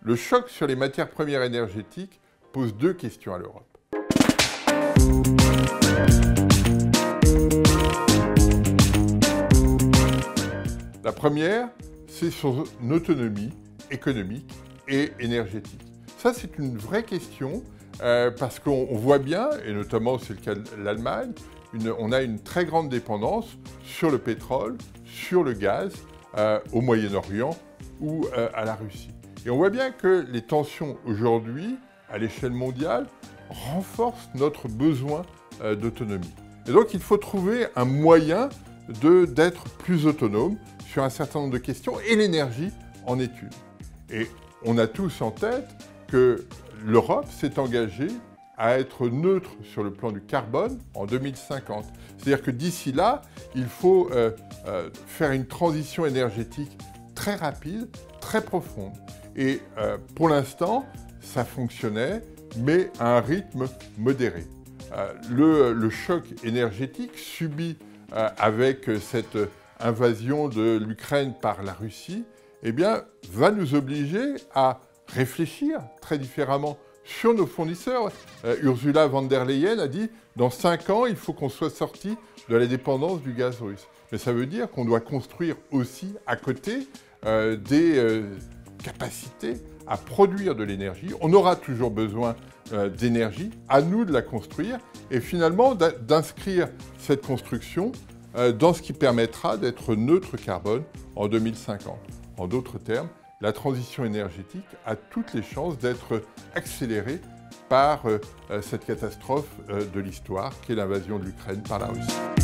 Le choc sur les matières premières énergétiques pose deux questions à l'Europe. La première, c'est son autonomie économique et énergétique. Ça, c'est une vraie question parce qu'on voit bien, et notamment c'est le cas de l'Allemagne, on a une très grande dépendance sur le pétrole, sur le gaz, au Moyen-Orient ou à la Russie. Et on voit bien que les tensions aujourd'hui, à l'échelle mondiale, renforcent notre besoin d'autonomie. Et donc il faut trouver un moyen d'être plus autonome sur un certain nombre de questions, et l'énergie en est une. Et on a tous en tête que l'Europe s'est engagée à être neutre sur le plan du carbone en 2050. C'est-à-dire que d'ici là, il faut faire une transition énergétique très rapide, très profonde. Et pour l'instant, ça fonctionnait, mais à un rythme modéré. Le choc énergétique subi avec cette invasion de l'Ukraine par la Russie, eh bien, va nous obliger à réfléchir très différemment sur nos fournisseurs. Ursula von der Leyen a dit « dans 5 ans, il faut qu'on soit sorti de la dépendance du gaz russe ». Mais ça veut dire qu'on doit construire aussi à côté des capacités à produire de l'énergie. On aura toujours besoin d'énergie, à nous de la construire et finalement d'inscrire cette construction dans ce qui permettra d'être neutre carbone en 2050. En d'autres termes, la transition énergétique a toutes les chances d'être accélérée par cette catastrophe de l'histoire qu'est l'invasion de l'Ukraine par la Russie.